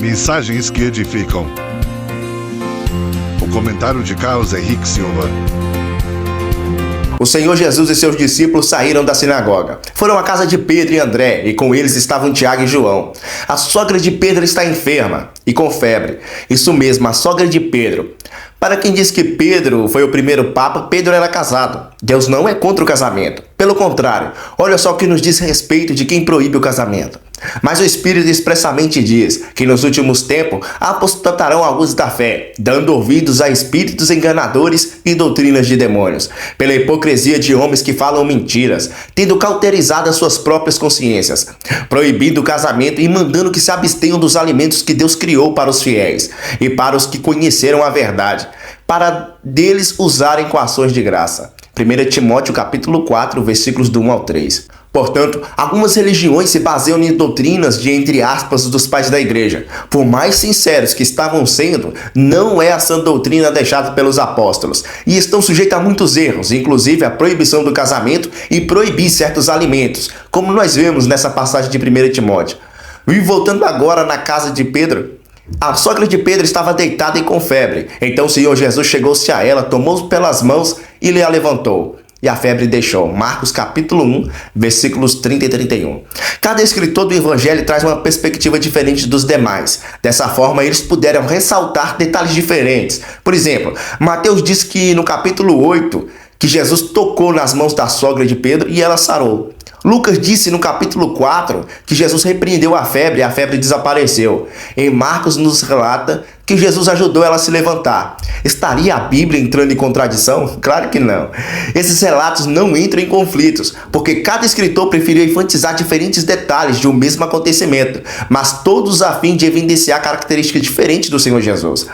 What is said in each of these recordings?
Mensagens que edificam. O comentário de Carlos Henrique Silva. O Senhor Jesus e seus discípulos saíram da sinagoga. Foram à casa de Pedro e André, e com eles estavam Tiago e João. A sogra de Pedro está enferma e com febre. Isso mesmo, a sogra de Pedro. Para quem diz que Pedro foi o primeiro papa, Pedro era casado. Deus não é contra o casamento. Pelo contrário, olha só o que nos diz a respeito de quem proíbe o casamento. Mas o Espírito expressamente diz que nos últimos tempos apostatarão alguns da fé, dando ouvidos a espíritos enganadores e doutrinas de demônios, pela hipocrisia de homens que falam mentiras, tendo cauterizado as suas próprias consciências, proibindo o casamento e mandando que se abstenham dos alimentos que Deus criou para os fiéis e para os que conheceram a verdade, para deles usarem com ações de graça. 1 Timóteo capítulo 4, versículos do 1 ao 3. Portanto, algumas religiões se baseiam em doutrinas de, entre aspas, dos pais da igreja. Por mais sinceros que estavam sendo, não é a sã doutrina deixada pelos apóstolos. E estão sujeitos a muitos erros, inclusive a proibição do casamento e proibir certos alimentos, como nós vemos nessa passagem de 1 Timóteo. E voltando agora na casa de Pedro, a sogra de Pedro estava deitada e com febre. Então o Senhor Jesus chegou-se a ela, tomou-o pelas mãos e lhe a levantou. E a febre deixou. Marcos capítulo 1, versículos 30 e 31. Cada escritor do Evangelho traz uma perspectiva diferente dos demais. Dessa forma, eles puderam ressaltar detalhes diferentes. Por exemplo, Mateus diz que no capítulo 8, que Jesus tocou nas mãos da sogra de Pedro e ela sarou. Lucas disse no capítulo 4 que Jesus repreendeu a febre e a febre desapareceu. Em Marcos nos relata que Jesus ajudou ela a se levantar. Estaria a Bíblia entrando em contradição? Claro que não. Esses relatos não entram em conflitos, porque cada escritor preferiu enfatizar diferentes detalhes de um mesmo acontecimento, mas todos a fim de evidenciar características diferentes do Senhor Jesus.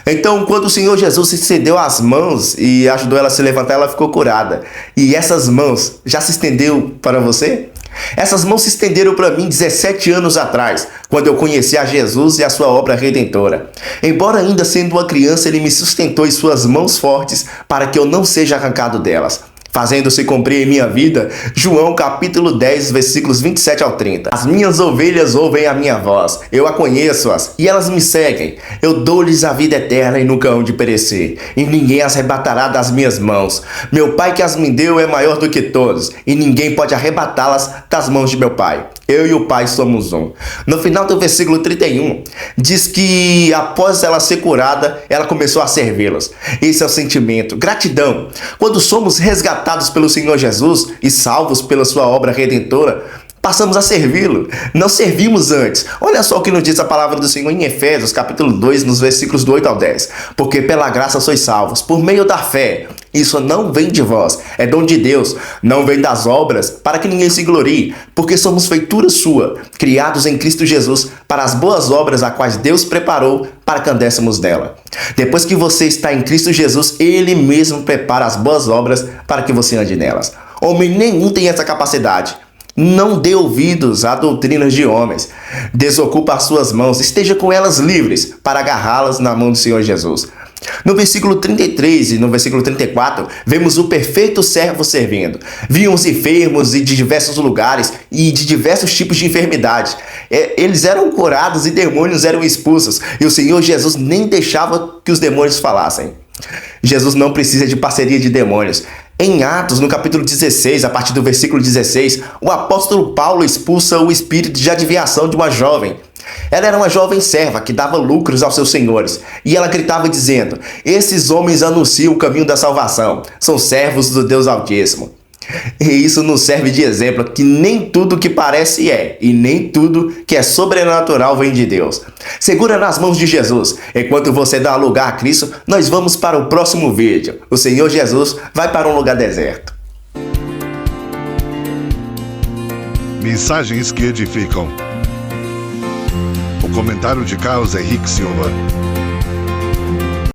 Então, quando o Senhor Jesus se estendeu as mãos e ajudou ela a se levantar, ela ficou curada. E essas mãos já se estendeu para você? Essas mãos se estenderam para mim 17 anos atrás, quando eu conheci a Jesus e a sua obra redentora. Embora ainda sendo uma criança, ele me sustentou em suas mãos fortes para que eu não seja arrancado delas, fazendo-se cumprir em minha vida, João capítulo 10, versículos 27 ao 30. As minhas ovelhas ouvem a minha voz, eu a conheço-as, e elas me seguem. Eu dou-lhes a vida eterna e nunca hão de perecer, e ninguém as arrebatará das minhas mãos. Meu Pai que as me deu é maior do que todos, e ninguém pode arrebatá-las das mãos de meu Pai. Eu e o Pai somos um. No final do versículo 31, diz que após ela ser curada, ela começou a servi-los. Esse é o sentimento, gratidão. Quando somos resgatados pelo Senhor Jesus e salvos pela sua obra redentora, passamos a servi-lo. Não servimos antes. Olha só o que nos diz a palavra do Senhor em Efésios, capítulo 2, nos versículos do 8 ao 10. Porque pela graça sois salvos, por meio da fé. Isso não vem de vós, é dom de Deus. Não vem das obras, para que ninguém se glorie. Porque somos feitura sua, criados em Cristo Jesus, para as boas obras a quais Deus preparou para que andéssemos nela. Depois que você está em Cristo Jesus, Ele mesmo prepara as boas obras para que você ande nelas. Homem nenhum tem essa capacidade. Não dê ouvidos a doutrinas de homens. Desocupa as suas mãos, esteja com elas livres para agarrá-las na mão do Senhor Jesus. No versículo 33 e no versículo 34, vemos o perfeito servo servindo. Viam os enfermos de diversos lugares e de diversos tipos de enfermidades. Eles eram curados e demônios eram expulsos. E o Senhor Jesus nem deixava que os demônios falassem. Jesus não precisa de parceria de demônios. Em Atos, no capítulo 16, a partir do versículo 16, o apóstolo Paulo expulsa o espírito de adivinhação de uma jovem. Ela era uma jovem serva que dava lucros aos seus senhores. E ela gritava dizendo: esses homens anunciam o caminho da salvação. São servos do Deus Altíssimo. E isso nos serve de exemplo que nem tudo que parece é, e nem tudo que é sobrenatural vem de Deus. Segura nas mãos de Jesus. Enquanto você dá lugar a Cristo, nós vamos para o próximo vídeo. O Senhor Jesus vai para um lugar deserto. Mensagens que edificam. O comentário de Carlos Henrique Silva.